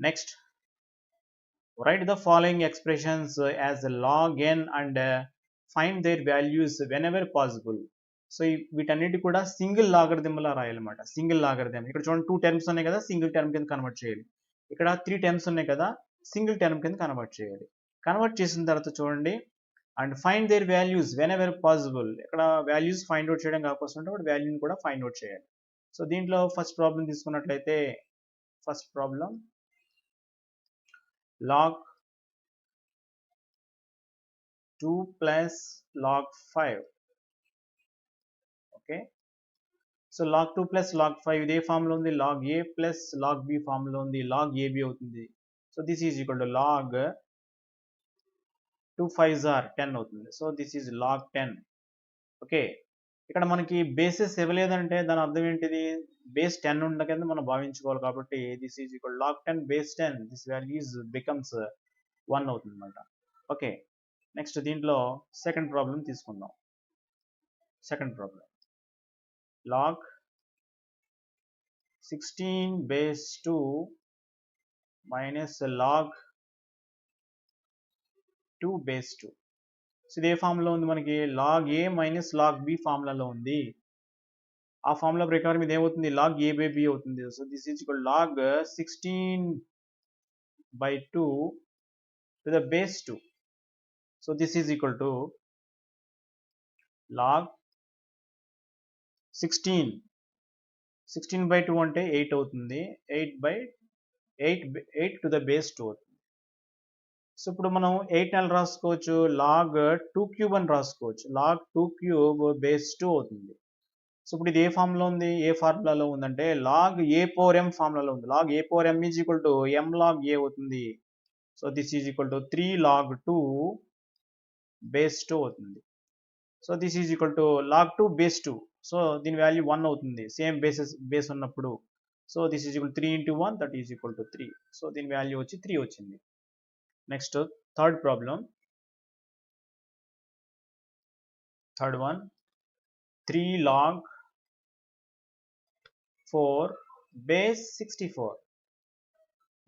Next, write the following expressions as log n and find their values whenever possible. So వీటన్నిటి కూడా single లాగరిథంలా రాయాలన్నమాట. Single logarithm ఇక్కడ చూడండి 2 terms ఉన్నాయి కదా, single term కింద కన్వర్ట్ చేయాలి. ఇక్కడ 3 టర్మ్స్ ఉన్నాయి కదా, సింగిల్ టర్మ్ కింద కన్వర్ట్ చేయాలి. కన్వర్ట్ చేసిన తర్వాత చూడండి, and find their values whenever possible. ఇక్కడ వాల్యూస్ ఫైండ్ అవుట్ చేయడం కాకపోతే వాటి వాల్యూని కూడా ఫైండ్ అవుట్ చేయాలి. సో దీంట్లో ఫస్ట్ ప్రాబ్లం తీసుకున్నట్లయితే, first problem log 2 plus log 5. Okay, so log 2 plus log 5 ఇదే ఫామ్లో ఉంది, log a plus log b ఫామ్లో ఉంది, log ab అవుతుంది. So this is equal to log 2 5s are 10 అవుతుంది. So this is log 10. Okay, ఇక్కడ మనకి బేసెస్ ఇవ్వలేదంటే దాని అర్థం ఏంటిది, బేస్ 10 ఉండకనే మనం భావించుకోవాలి. కాబట్టి this is equal log 10 base 10, this values becomes 1 అవుతుంది అనమాట. ఓకే, నెక్స్ట్ దీంట్లో సెకండ్ ప్రాబ్లం తీసుకుందాం. Second problem log 16 base 2 minus log 2 base 2. So ఇదే ఫార్ములా ఉంది మనకి, log a minus log b ఫార్ములాలో ఉంది. ఆ ఫార్ములా ప్రకారం ఇది ఏమవుతుంది, log a బై b అవుతుంది. So this is equal log 16/2 to the base 2. So this is equal to log 16/2 అంటే 8 అవుతుంది, 8 to the base 2 అవుతుంది. సో ఇప్పుడు మనం 8 నెల రాసుకోవచ్చు, log 2 క్యూబ్ అని రాసుకోవచ్చు, log 2 క్యూబ్ బేస్ 2 అవుతుంది. సో ఇప్పుడు ఇది ఏ ఫార్ములా ఉంది, ఏ ఫార్ములాలో ఉందంటే log a పవర్ m ఫార్ములాలో ఉంది. log a power m is equal to m log a అవుతుంది. So this is equal to 3 log 2 base 2 అవుతుంది. So this is equal to log 2 base 2. So దీని value 1 అవుతుంది, same base ఉన్నప్పుడు. So this is equal 3 into 1, that is equal to 3. So దీని value వచ్చి 3 వచ్చింది. Next third problem, third one 3 log 4 base 64.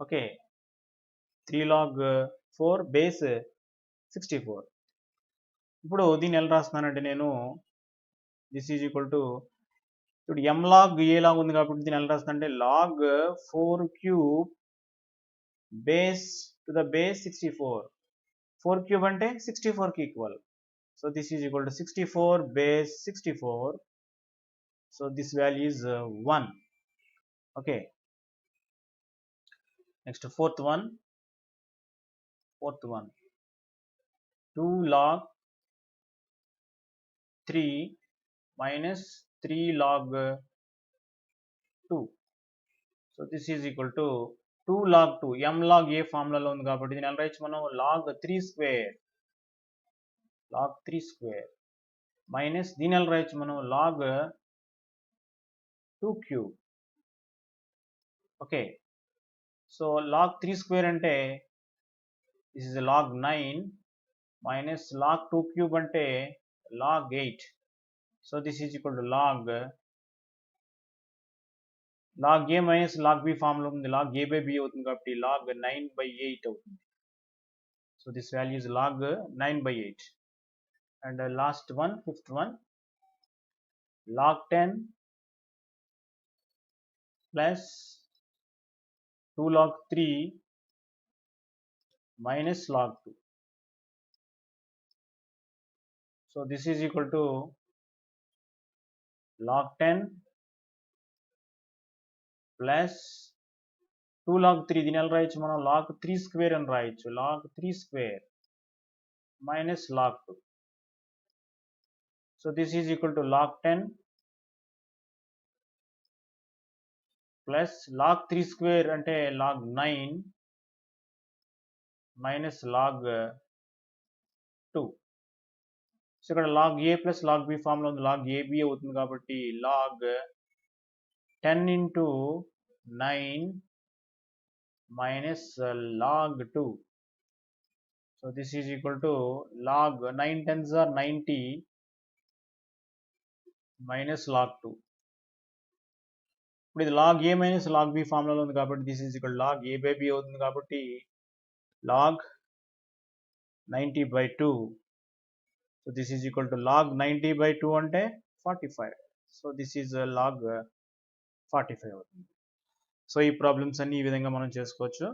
Okay, 3 log 4 base 64. ఇప్పుడు దీన్ని ఎలా రాస్తున్నానంటే నేను, దిస్ ఈజ్ ఈక్వల్ టు, ఇప్పుడు m log a లాగా ఉంది కాబట్టి దీన్ని ఎలా రాస్తానంటే log 4 cube base to the base 64. 4 cube అంటే 64కి equal. So this is equal to 64 base 64. So this value is 1. Okay, next fourth one 2 log 3 minus 3 log 2. So this is equal to 2 log 2, m log a ఫార్ములాలో ఉంది కాబట్టి దీన్ని ఎలా రాయొచ్చు మనం, log 3 square minus దీన్ని ఎలా రాయొచ్చు మనం, log 2 cube. Okay, so log 3 square అంటే this is log 9 minus log 2 cube అంటే log 8. So this is equal to log a minus log b formula ఉంది, log a బై b అవుతుంది కాబట్టి log 9/8 అవుతుంది. So this value is log 9/8. And last one, fifth one, log 10 plus 2 log 3 minus log 2. So this is equal to log 10 plus 2 log 3. దీని ఎలా రాయొచ్చు మనం, log 3 square అని రాయొచ్చు, log 3 square minus log 2. So this is equal to log 10 plus log 3 square అంటే log 9 minus log 2. So ఇక్కడ log a plus log b formula ఉంది, log ab అవుతుంది కాబట్టి log 10 into 9 minus log 2. So this is equal to log 9 tens are 90 minus log 2. ఇప్పుడు ఇది log a minus log b ఫార్ములాలో ఉంది కాబట్టి this is equal log a by b అవుతుంది కాబట్టి log 90/2. So this is equal to log 90/2 అంటే 45. So this is log 45 అవుతుంది. So ఈ problems అన్ని ఈ విధంగా మనం చేసుకోవచ్చు.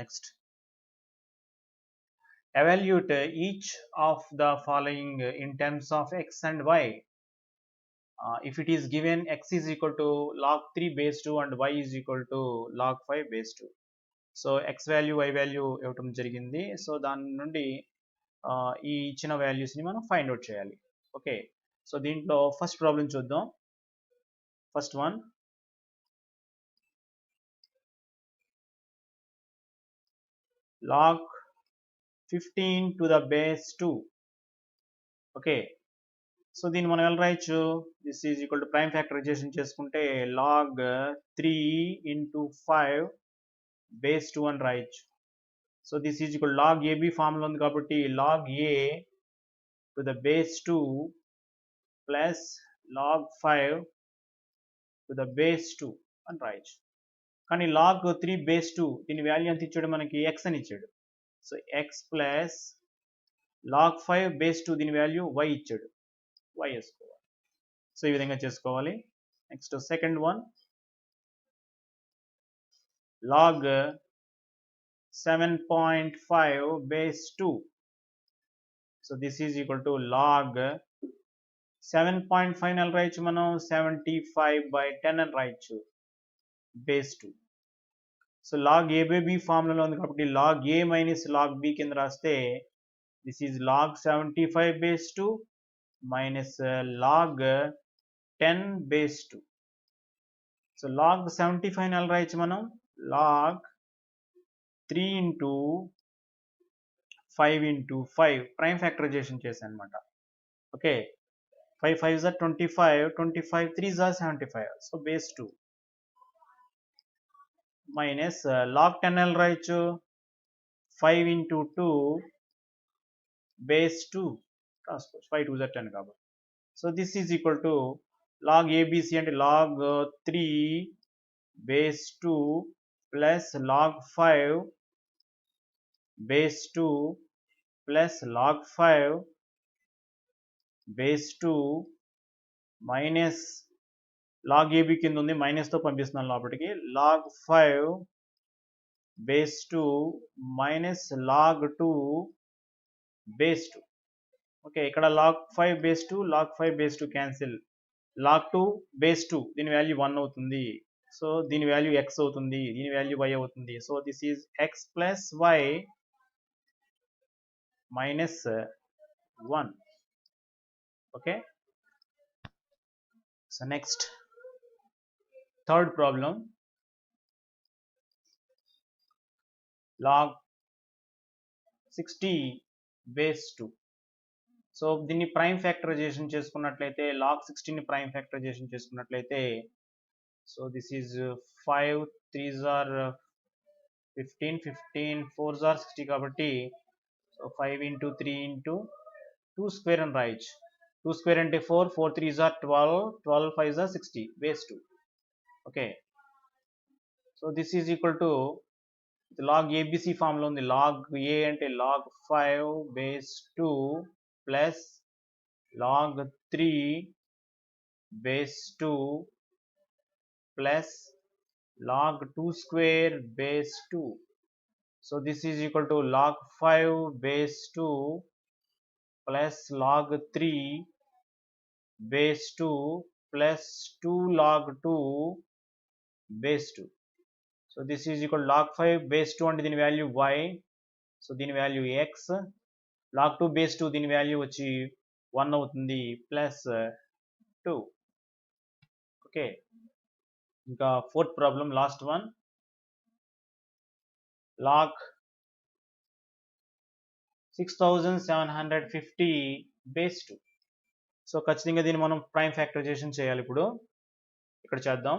Next, evaluate each of the following in terms of x and y. If it is given x is equal to log 3 base 2 and y is equal to log 5 base 2. So x value y value ఇవ్వటం జరిగింది. So దాని నుండి ఈ ఇచ్చిన వాల్యూస్ని మనం find out చేయాలి. Okay, so దీంట్లో ఫస్ట్ ప్రాబ్లం చూద్దాం. First one, log 15 to the base 2. Okay, so దీన్ని మనం ఎలా రాయొచ్చు? This is equal to prime factorization చేసుకుంటే log 3 into 5 base 2 అని రాయొచ్చు. So this is equal log ab formula ఉంది కాబట్టి log a to the base 2 plus log 5 to the base 2 అని రాయొచ్చు. కానీ log 3 base 2 దీని వాల్యూ ఎంత ఇచ్చాడు? మనకి x అని ఇచ్చాడు. So x plus log 5 base 2 దీని వాల్యూ y ఇచ్చాడు. y వేసుకోవాలి. సో ఈ విధంగా చేసుకోవాలి. Next second one, log 7.5 base 2. So this is equal to log 7.5 అని రాయొచ్చు, మనం 75/10 అని రాయొచ్చు base 2. So log a by b ఫార్ములాలో ఉంది కాబట్టి log a minus log b కింద రాస్తే this is log 75 base 2 minus log 10 base 2. So log 75 అని ఎలా రాయొచ్చు మనం? log 3 into 5 into 5 prime factorisation చేశాను అనమాట. Okay, 5 5s are 25, 25 3s are 75. So base 2 minus log 10 ఎలా రాయొచ్చు? 5 into 2 base 2 రాసుకోవచ్చు. 5 2s are 10 కాబట్టి. So this is equal to log abc అంటే log 3 base 2 plus log 5 base 2 plus log 5 base 2 minus log ab కింద ఉంది, మైనస్తో పంపిస్తున్నాను లోపలికి, log 5 base 2 minus log 2 base 2. Okay, ఇక్కడ log 5 base 2 log 5 base 2 cancel, log 2 base 2 దీని value 1 అవుతుంది. So దీని value x అవుతుంది, దీని వాల్యూ y అవుతుంది. So this is x plus y minus 1. Okay, so next third problem, log 60 base 2. So దీన్ని prime factorisation చేసుకున్నట్లయితే log 60ని prime factorisation చేసుకున్నట్లయితే so this is 5 3s are 15, 15 4s are 60 కాబట్టి so 5 into 3 into 2 square అని రాయొచ్చు. 2 square అంటే 4, 4 3s are 12, 12 5s are 60 base 2. Okay, so this is equal to log abc formula ఉంది. log a అంటే log 5 base 2 plus log 3 base 2 plus log 2 square base 2. So this is equal to log 5 base 2 plus log 3 base 2 plus 2 log 2 base 2. So this is equal to log 5 base 2 అంటే దీని value y, so దీని value x, log 2 base 2 దీని value వచ్చి 1 అవుతుంది plus 2. Okay, ఇంకా fourth problem, last one, log 6750 base 2. So ఖచ్చితంగా దీన్ని మనం ప్రైమ్ ఫ్యాక్టరైజేషన్ చేయాలి. ఇప్పుడు ఇక్కడ చేద్దాం.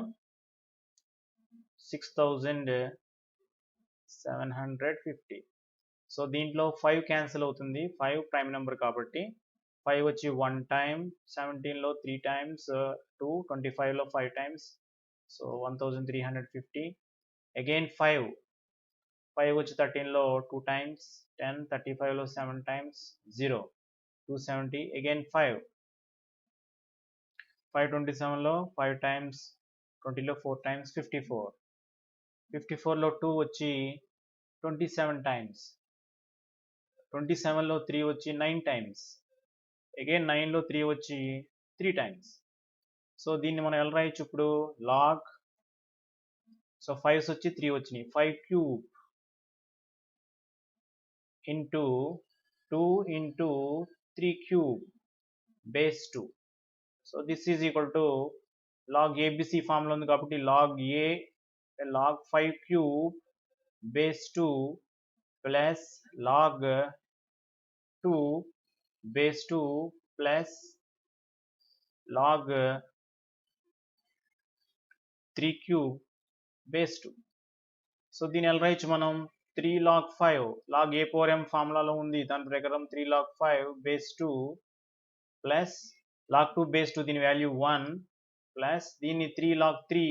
6750. సో దీంట్లో 5 క్యాన్సిల్ అవుతుంది, 5 ప్రైమ్ నెంబర్ కాబట్టి 5 వచ్చి 1 టైమ్, 17లో 3 టైమ్స్ 2, 25లో 5 టైమ్స్, సో 1350. అగైన్ 5 వచ్చి 13లో 2 టైమ్స్, 10, 35లో 7 టైమ్స్, 0, 270. అగైన్ 527లో 5 టైమ్స్, 20లో 4 టైమ్స్, 54లో 2 వచ్చి 27 టైమ్స్, 27లో 3 వచ్చి 9 టైమ్స్, అగైన్ 9లో 3 వచ్చి 3 టైమ్స్. సో దీన్ని మనం ఎలా రాయొచ్చు ఇప్పుడు? లాగ్, సో 5s వచ్చి 3 వచ్చినాయి, 5 cube into 2 into 3 cube base 2. So this is equal to log a b c ఫామ్లో ఉంది కాబట్టి log a log 5 cube base 2 plus log 2 base 2 plus log 3 cube base 2. So దీన్ని ఎలా రాయొచ్చు మనం? 3 log 5 log a power m ఫార్ములాలో ఉంది, దాని ప్రకారం 3 log 5 base 2 plus log 2 base 2 దీని వాల్యూ 1 ప్లస్ దీన్ని 3 log 3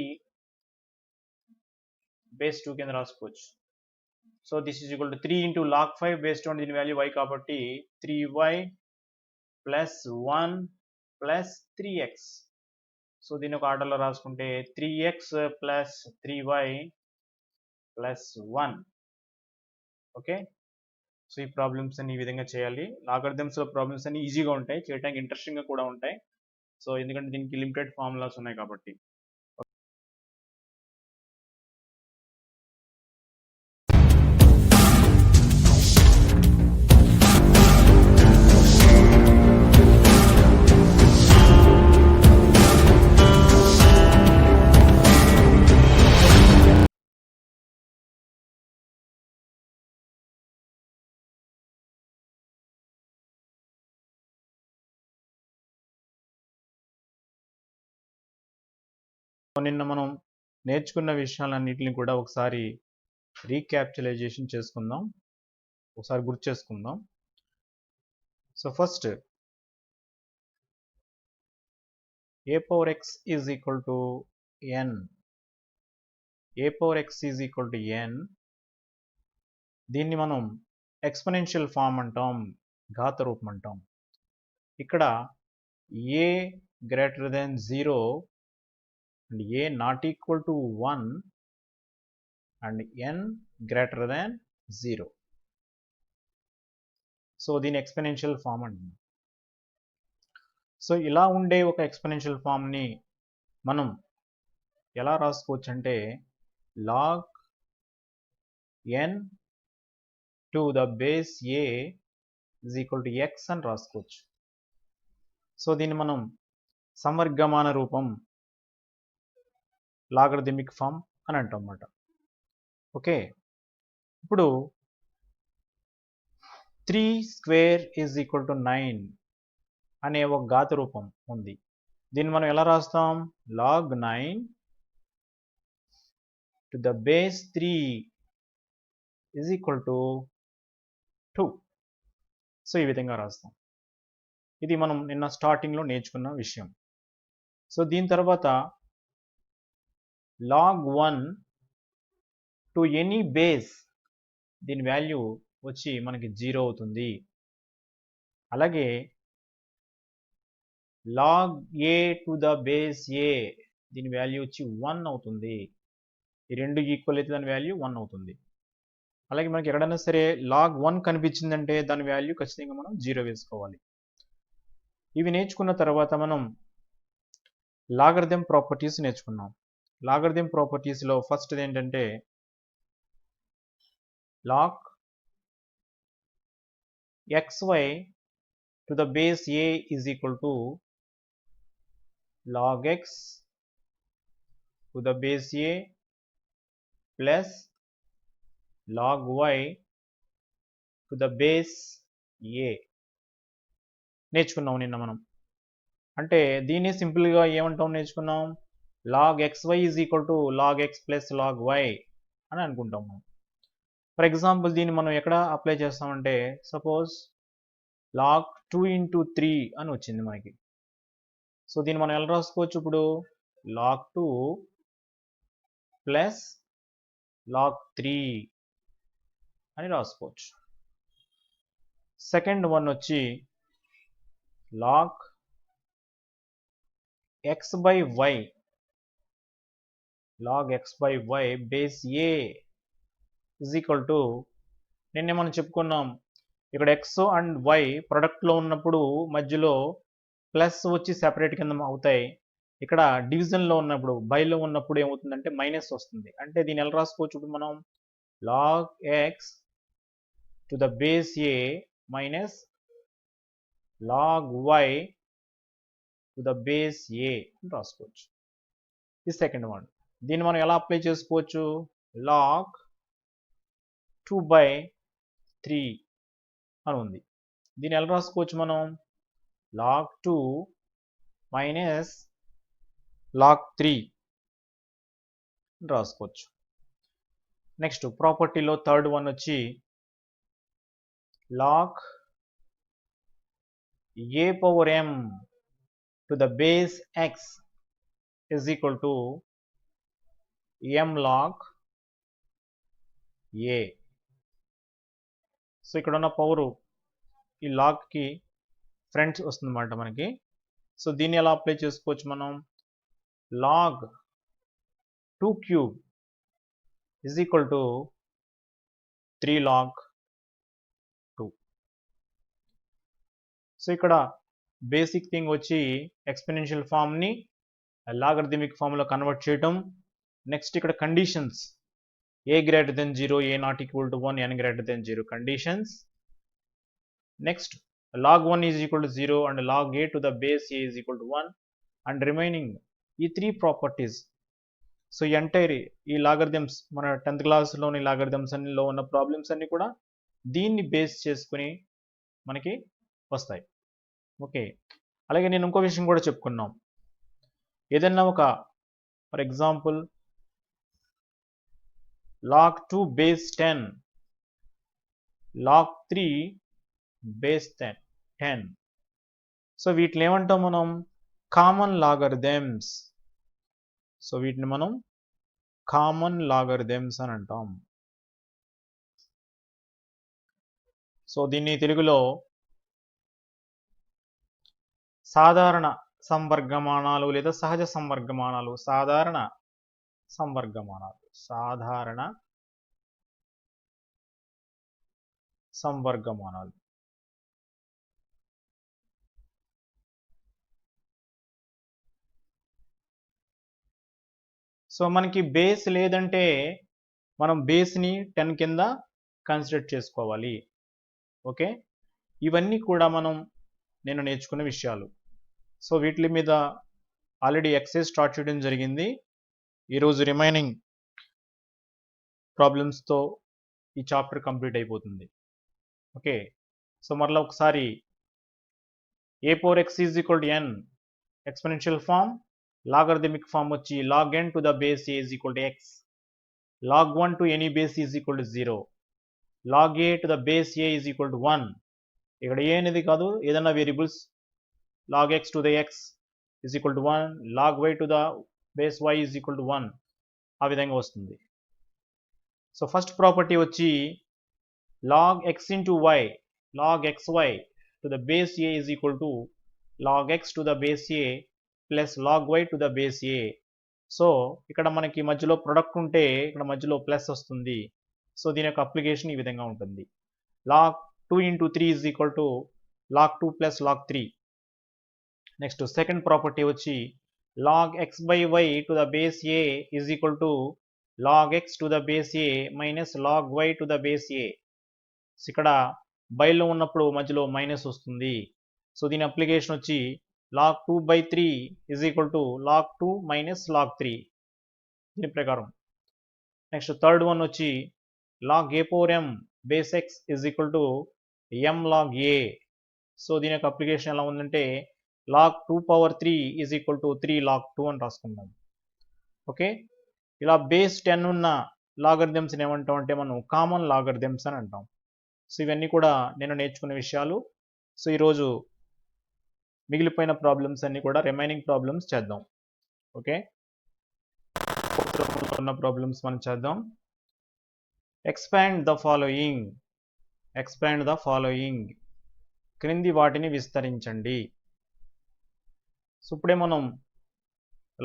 బేస్ 2 కింద రాసుకోవచ్చు. So this is equal to 3 into log 5 base 2 దీని వాల్యూ y కాబట్టి 3y plus 1 plus 3x. So దీన్ని ఒక ఆర్డర్లో రాసుకుంటే 3x plus 3y plus 1. Okay, so ఈ ప్రాబ్లమ్స్ అన్ని ఈ విధంగా చేయాలి. లాగరిథమ్స్లో ప్రాబ్లమ్స్ అన్ని ఈజీగా ఉంటాయి, చేయడానికి ఇంట్రెస్టింగ్గా కూడా ఉంటాయి. సో ఎందుకంటే దీనికి లిమిటెడ్ ఫార్ములాస్ ఉన్నాయి కాబట్టి. నిన్న మనం నేర్చుకున్న విషయాలన్నింటినీ కూడా ఒకసారి రీక్యాప్చులైజేషన్ చేసుకుందాం, ఒకసారి గుర్తు చేసుకుందాం. So first a power x is equal to n, a power x is equal to n, దీన్ని మనం ఎక్స్పోనెన్షియల్ ఫామ్ అంటాం, ఘాత రూపం అంటాం. ఇక్కడ a greater than 0 and a not equal to 1 and n greater than 0. So దీని exponential form అంటుంది. So ఇలా ఉండే ఒక ఎక్స్పోనెన్షియల్ ఫామ్ని మనం ఎలా రాసుకోవచ్చు అంటే log n to the base a is equal to x అని రాసుకోవచ్చు. సో దీన్ని మనం సమవర్గమాన రూపం, లాగరిథమిక్ ఫామ్ అని అంటాం అన్నమాట. ఓకే, ఇప్పుడు 3 స్క్వేర్ ఈజ్ ఈక్వల్ టు 9 అనే ఒక ఘాత రూపం ఉంది. దీన్ని మనం ఎలా రాస్తాం? Log 9 to the base 3 is equal to 2. So ఈ విధంగా రాస్తాం. ఇది మనం నిన్న స్టార్టింగ్లో నేర్చుకున్న విషయం. సో దీని తర్వాత లాగ్ 1 టు ఎనీ బేస్, దీని వాల్యూ వచ్చి మనకి 0 అవుతుంది. అలాగే log a to the base a, దీని వాల్యూ వచ్చి 1 అవుతుంది. ఈ రెండు ఈక్వల్ అయితే దాని వాల్యూ 1 అవుతుంది. అలాగే మనకి ఎక్కడైనా సరే లాగ్ 1 కనిపించిందంటే దాని వాల్యూ ఖచ్చితంగా మనం 0 వేసుకోవాలి. ఇవి నేర్చుకున్న తర్వాత మనం లాగరిథం ప్రాపర్టీస్ నేర్చుకున్నాం. లాగరిథం ప్రాపర్టీస్లో ఫస్ట్ ఏంటంటే log xy to the base a is equal to log x to the base a plus log y to the base a నేర్చుకున్నాం నిన్న మనం. అంటే దీన్ని సింపుల్గా ఏమంటాం నేర్చుకున్నాం, log xy is equal to log x plus log y అని అనుకుంటాం మనం. ఫర్ ఎగ్జాంపుల్ దీన్ని మనం ఎక్కడ అప్లై చేస్తామంటే, సపోజ్ లాగ్ 2 ఇంటూ 3 అని వచ్చింది మనకి. సో దీన్ని మనం ఎలా రాసుకోవచ్చు ఇప్పుడు? లాగ్ 2 ప్లస్ లాగ్ 3 అని రాసుకోవచ్చు. సెకండ్ వన్ వచ్చి log x by y, log x by y base a is equal to, నిన్నే మనం చెప్పుకున్నాం ఇక్కడ x అండ్ y ప్రొడక్ట్లో ఉన్నప్పుడు మధ్యలో ప్లస్ వచ్చి సెపరేట్ కింద అవుతాయి. ఇక్కడ డివిజన్లో ఉన్నప్పుడు బైలో ఉన్నప్పుడు ఏమవుతుందంటే మైనస్ వస్తుంది. అంటే దీన్ని ఎలా రాసుకోవచ్చు ఇప్పుడు మనం? Log x to the base a minus log y to the base a అని రాసుకోవచ్చు. ఈ సెకండ్ వన్. దీన్ని మనం ఎలా అప్లై చేసుకోవచ్చు? లాగ్ 2 బై 3 అని ఉంది. దీన్ని ఎలా రాసుకోవచ్చు మనం? లాగ్ 2 మైనస్ లాగ్ 3 రాసుకోవచ్చు. నెక్స్ట్ ప్రాపర్టీలో థర్డ్ వన్ వచ్చి log a power m to the base x is equal to m log a. So ఇక్కడ ఉన్న పవరు ఈ లాగ్కి ఫ్రంట్ వస్తుందన్నమాట మనకి. సో దీన్ని ఎలా అప్లై చేసుకోవచ్చు మనం? Log 2 cube is equal to 3 log 2. So ఇక్కడ బేసిక్ థింగ్ వచ్చి ఎక్స్పెనెన్షియల్ ఫామ్ని లాగరిథమిక్ ఫామ్లో కన్వర్ట్ చేయటం. నెక్స్ట్ ఇక్కడ conditions a greater than 0, a not equal to 1, n greater than 0 conditions. Next log 1 is equal to 0 and log a to the base a is equal to 1 and remaining ఈ 3 properties. So ఈ entire ఈ logarithms మన 10th క్లాస్లోని logarithms అన్నిలో ఉన్న problems అన్నీ కూడా దీన్ని base చేసుకుని మనకి వస్తాయి. ఓకే, అలాగే నేను ఇంకో విషయం కూడా చెప్పుకున్నాం. ఏదన్నా ఒక for example log 2 base 10, log 3 base 10. So వీటిని ఏమంటాం మనం? Common logarithms. సో వీటిని మనం కామన్ లాగరిథమ్స్ అని అంటాం. సో దీన్ని తెలుగులో సాధారణ సంవర్గమానాలు లేదా సహజ సంవర్గమానాలు, సాధారణ సంవర్గమానాలు, సాధారణ సంవర్గమానాలు. సో మనకి బేస్ లేదంటే మనం బేస్ని 10 కింద కన్సిడర్ చేసుకోవాలి. ఓకే, ఇవన్నీ కూడా మనం నేను నేర్చుకున్న విషయాలు. సో వీటి మీద ఆల్రెడీ ఎక్సైజ్ స్టార్ట్ చేయడం జరిగింది. ఈరోజు రిమైనింగ్ ప్రాబ్లమ్స్తో ఈ చాప్టర్ కంప్లీట్ అయిపోతుంది. ఓకే, సో మరలా ఒకసారి a power x is equal to n exponential form, logarithmic form వచ్చి log n to the base a is equal to x, log 1 to any base is equal to 0, log a to the base a is equal to 1. ఇక్కడ a అనేది కాదు, ఏదైనా variables log x to the x is equal to 1, log y to the base y is equal to 1, ఆ విధంగా వస్తుంది. So first property వచ్చి log x into y, log xy to the base a is equal to log x to the base a plus log y to the base a. So ఇక్కడ మనకి మధ్యలో product ఉంటే ఇక్కడ మధ్యలో plus వస్తుంది. So దీని యొక్క అప్లికేషన్ ఈ విధంగా ఉంటుంది. log 2 into 3 is equal to log 2 plus log 3. Next second property వచ్చి log x by y to the base a is equal to log x to the base a minus log y to the base a. ఇక్కడ బైలో ఉన్నప్పుడు మధ్యలో minus వస్తుంది. So దీని application వచ్చి log 2 by 3 is equal to log 2 minus log 3 దీని ప్రకారం. Next third one వచ్చి log a power m base x is equal to m log a. So దీని యొక్క అప్లికేషన్ ఎలా ఉందంటే log 2 power 3 is equal to 3 log 2 అని రాసుకుందాం. Okay, ఇలా base 10 ఉన్న లాగరిథమ్స్ని ఏమంటాం అంటే మనం కామన్ లాగరిథమ్స్ అని అంటాం. సో ఇవన్నీ కూడా నేను నేర్చుకునే విషయాలు. సో ఈరోజు మిగిలిపోయిన ప్రాబ్లమ్స్ అన్ని కూడా రిమైనింగ్ ప్రాబ్లమ్స్ చేద్దాం. ఓకే, ఉన్న ప్రాబ్లమ్స్ మనం చేద్దాం. ఎక్స్పాండ్ ద ఫాలోయింగ్ క్రింది వాటిని విస్తరించండి. సో ఇప్పుడే మనం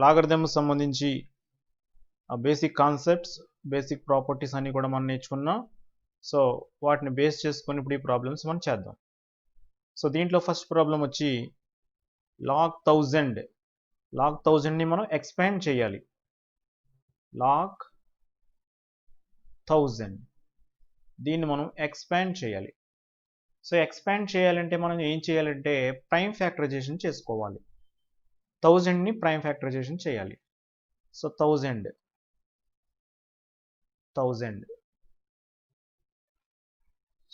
లాగరిథమ్స్ సంబంధించి బేసిక్ కాన్సెప్ట్స్, బేసిక్ ప్రాపర్టీస్ అన్ని కూడా మనం నేర్చుకున్నాం. సో వాటిని బేస్ చేసుకొని ఇప్పుడు ఈ ప్రాబ్లమ్స్ మనం చేద్దాం. సో దీంట్లో ఫస్ట్ ప్రాబ్లం వచ్చి log 1000ని మనం ఎక్స్పాండ్ చేయాలి. log 1000 దీన్ని మనం ఎక్స్పాండ్ చేయాలి. సో ఎక్స్పాండ్ చేయాలంటే మనం ఏం చేయాలంటే ప్రైమ్ ఫ్యాక్టరైజేషన్ చేసుకోవాలి. 1000ని ప్రైమ్ ఫ్యాక్టరైజేషన్ చేయాలి. సో 1000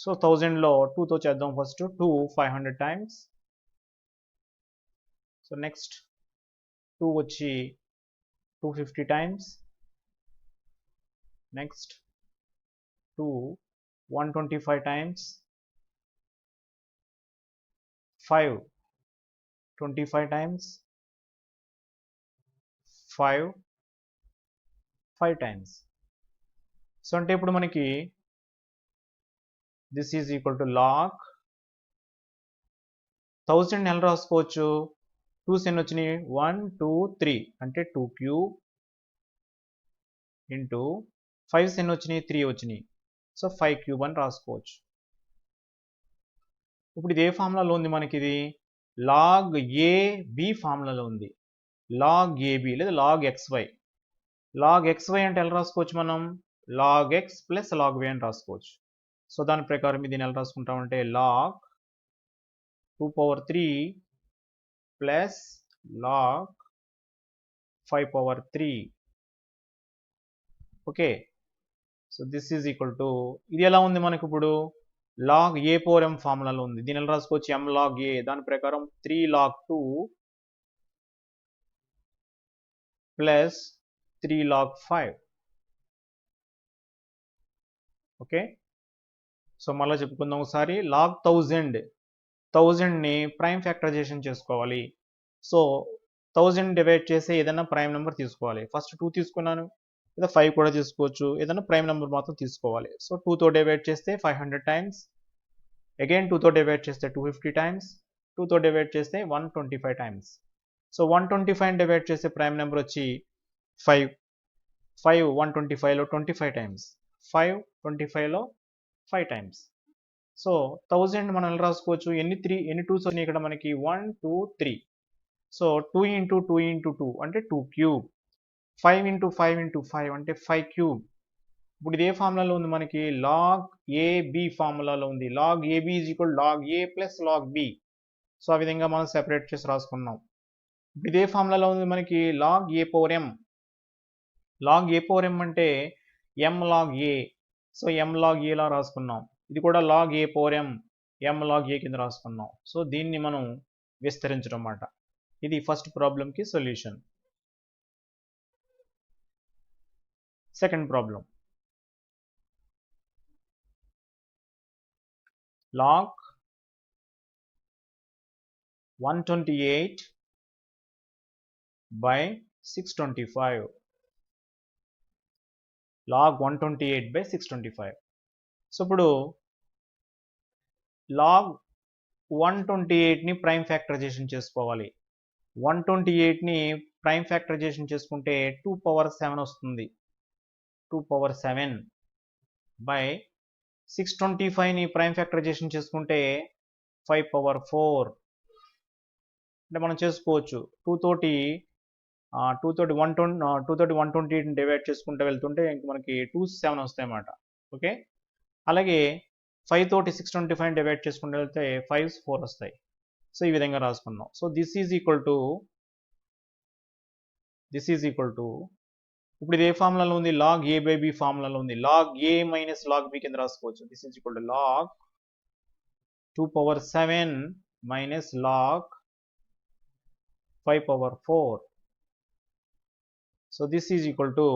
సో 1000లో 2తో చేద్దాం. First 2 500 times. సో నెక్స్ట్ 2 వచ్చి 250 times. Next 2 125 times. 5 25 times. 5 times. So అంటే ఇప్పుడు మనకి this is equal to log 1000 ఎలా రాసుకోవచ్చు? 2s ఎన్ని వచ్చినాయి? 1 2 3 అంటే 2 క్యూబ్ ఇంటూ 5s ఎన్ని వచ్చినాయి? 3 వచ్చినాయి. సో 5 క్యూబ్ అని రాసుకోవచ్చు. ఇప్పుడు ఇది ఏ ఫార్ములాలో ఉంది? మనకి ఇది log AB ఫార్ములాలో ఉంది. log AB లేదా log XY. log XY అంటే ఎలా రాసుకోవచ్చు మనం? log X plus log Y అని రాసుకోవచ్చు. సో దాని ప్రకారం దీన్ని ఎలా రాసుకుంటామంటే log 2 power 3 plus log 5 power 3. Okay, so this is equal to ఇది ఎలా ఉంది మనకు ఇప్పుడు? log A power M ఫార్ములాలో ఉంది. దీని ఎలా రాసుకోవచ్చు? M log A. దాని ప్రకారం 3 log 2 plus 3 log 5. Okay, so మళ్ళీ చెప్పుకుందాం ఒకసారి. log 1000ని ప్రైమ్ ఫ్యాక్టరైజేషన్ చేసుకోవాలి. సో 1000 డివైడ్ చేసి ఏదైనా ప్రైమ్ నెంబర్ తీసుకోవాలి. ఫస్ట్ 2 తీసుకున్నాను, లేదా 5 కూడా తీసుకోవచ్చు. ఏదైనా ప్రైమ్ నెంబర్ మాత్రం తీసుకోవాలి. సో 2తో డివైడ్ చేస్తే 500 టైమ్స్. అగైన్ 2తో డివైడ్ చేస్తే 250 టైమ్స్. 2తో డివైడ్ చేస్తే 125 టైమ్స్. సో 125 డివైడ్ చేసే ప్రైమ్ నెంబర్ వచ్చి 5. 5 125లో 25 టైమ్స్. 5 25లో 5 టైమ్స్. సో 1000 మనం ఎలా రాసుకోవచ్చు? ఎన్ని 2s ఉన్నాయి ఇక్కడ మనకి? 1 2 3. సో 2 ఇంటూ 2 ఇంటూ 2 అంటే 2 క్యూబ్. 5 ఇంటూ 5 ఇంటూ 5 అంటే 5 క్యూబ్. ఇప్పుడు ఇది ఏ ఫార్ములాలో ఉంది మనకి? log AB ఫార్ములాలో ఉంది. log AB is equal log A plus log B. So ఆ విధంగా మనం సెపరేట్ చేసి రాసుకున్నాం. ఇప్పుడు ఇదే ఫార్ములాలో ఉంది మనకి log A power M. log A power M అంటే M log A. So M log A లా రాసుకున్నాం. ఇది కూడా log A power M, M log A కింద రాసుకున్నాం. సో దీన్ని మనం విస్తరించడం అన్నమాట. ఇది ఫస్ట్ ప్రాబ్లంకి solution. Second problem log 128 by 625. log 128 by 625. So ఇప్పుడు log 128ని ప్రైమ్ ఫ్యాక్టరైజేషన్ చేసుకోవాలి. 128ని ప్రైమ్ ఫ్యాక్టరైజేషన్ చేసుకుంటే 2 power 7 వస్తుంది. 2 power 7 by 625ని ప్రైమ్ ఫ్యాక్టరైజేషన్ చేసుకుంటే 5 power 4. అంటే మనం చేసుకోవచ్చు 2 తోటి 128ని డివైడ్ చేసుకుంటూ వెళ్తుంటే ఇంక మనకి 2 7 వస్తాయి అన్నమాట. ఓకే, అలాగే 5 తోటి 625 డివైడ్ చేసుకుంటూ వెళ్తే 5 4 వస్తాయి. సో ఈ విధంగా రాసుకున్నాం. So this is equal to ఇప్పుడు ఇది ఏ ఫార్ములాలో ఉంది? log A by B ఫార్ములాలో ఉంది. log A minus log B కింద రాసుకోవచ్చు. This is equal to log 2 power 7 minus log 5 power 4. So this is equal to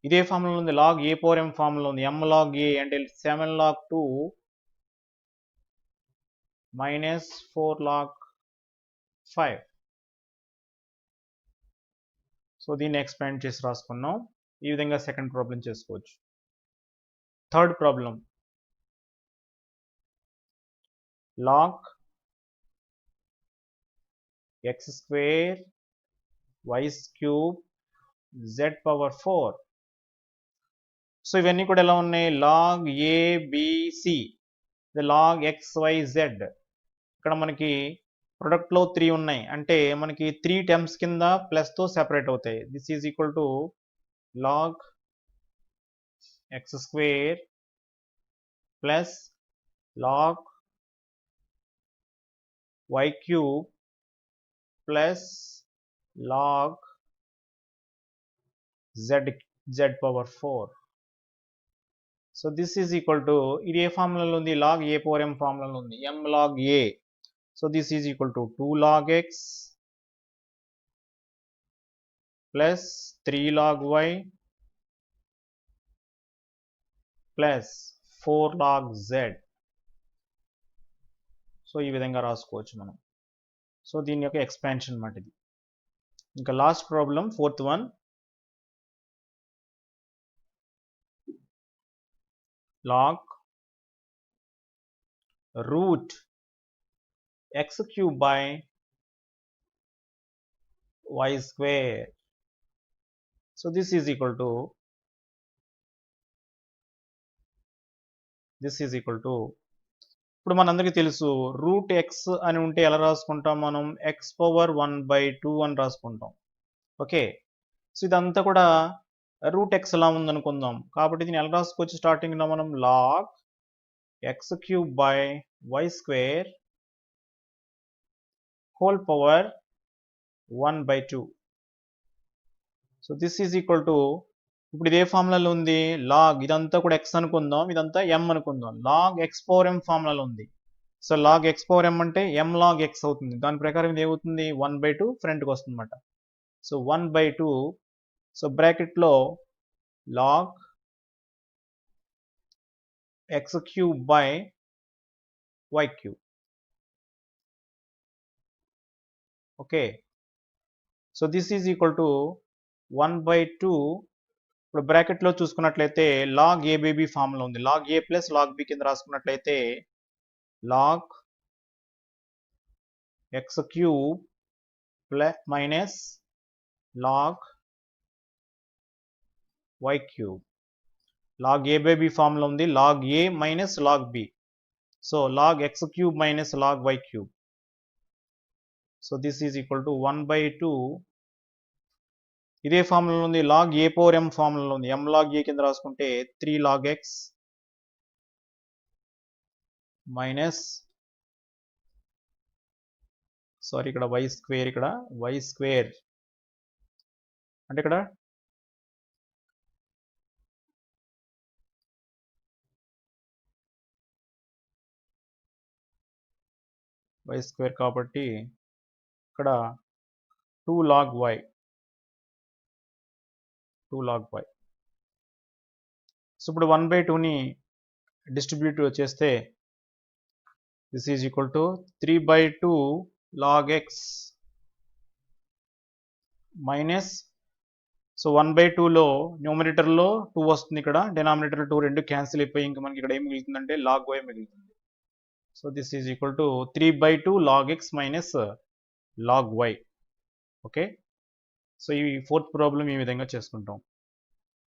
ఇదే ఫార్ములా ఉంది. log A power M formula ఉంది. M log A అంటే 7 log 2 minus 4 log 5. So దీన్ని expand చేసి రాసుకున్నాం. ఈ విధంగా సెకండ్ ప్రాబ్లం చేసుకోవచ్చు. Third problem log x square y cube z power 4. So ఇవన్నీ కూడా ఎలా ఉన్నాయి? log a b c, log x y z. ఇక్కడ మనకి ప్రొడక్ట్లో 3 ఉన్నాయి, అంటే మనకి 3 టర్మ్స్ కింద ప్లస్తో సెపరేట్ అవుతాయి. This is equal to log x square plus log y cube plus log z power 4. So this is equal to, ఇది ఏ ఫార్ములాలో ఉంది? log a power m ఫార్ములాలో ఉంది, m log a. So this is equal to 2 log x plus 3 log y plus 4 log z. So ఈ విధంగా రాసుకోవచ్చు మనం. So దీని యొక్క expansion మాట ఇది. ఇంకా last problem fourth one, log root x cube by y square. So this is equal to ఇప్పుడు మనందరికీ తెలుసు రూట్ ఎక్స్ అని ఉంటే ఎలా రాసుకుంటాం మనం? ఎక్స్ పవర్ 1/2 అని రాసుకుంటాం. ఓకే, సో ఇదంతా కూడా రూట్ ఎక్స్ ఎలా ఉందనుకుందాం. కాబట్టి దీన్ని ఎలా రాసుకోవచ్చు? స్టార్టింగ్లో మనం log x cube by y square whole power 1/2. So this is equal to, ఇప్పుడు ఇదే ఫార్ములాలో ఉంది లాగ్, ఇదంతా కూడా ఎక్స్ అనుకుందాం, ఇదంతా ఎం అనుకుందాం. లాగ్ ఎక్స్ పవర్ ఎం ఫార్ములాలో ఉంది. సో లాగ్ ఎక్స్ పవర్ ఎం అంటే ఎం లాగ్ ఎక్స్ అవుతుంది. దాని ప్రకారం ఇది ఏమవుతుంది? 1/2 ఫ్రంట్కి వస్తుంది అన్నమాట. సో 1/2, సో బ్రాకెట్లో log x cube by y cube. Okay, so this is equal to 1/2. ఇప్పుడు బ్రాకెట్లో చూసుకున్నట్లయితే లాగ్ ఏ బేబీ ఫార్ములా ఉంది. Log a plus log b కింద రాసుకున్నట్లయితే log x cube plus minus log y cube. Log a by b formula ఉంది, log a minus log b. So log x cube minus log y cube. So this is equal to 1/2. ఇదే formula ఉంది, log a power M formula ఉంది. ఎం log ఏ కింద రాసుకుంటే 3 log x minus, sorry ఇక్కడ y square, ఇక్కడ y square అంటే ఇక్కడ y square కాబట్టి ఇక్కడ 2 లాగ్ వై. సో ఇప్పుడు 1/2ని డిస్ట్రిబ్యూట్ చేస్తే this is equal to 3/2 log x minus, so 1/2లో న్యూమరేటర్లో 2 వస్తుంది, ఇక్కడ డినామినేటర్ 2 రెండు క్యాన్సిల్ అయిపోయి ఇంకా మనకి ఇక్కడ ఏం మిగులుతుందంటే లాగ్ వై మిగులుతుంది. So this is equal to 3/2 log x minus log y. Okay, so ఈ ఫోర్త్ ప్రాబ్లం ఈ విధంగా చేసుకుంటాం.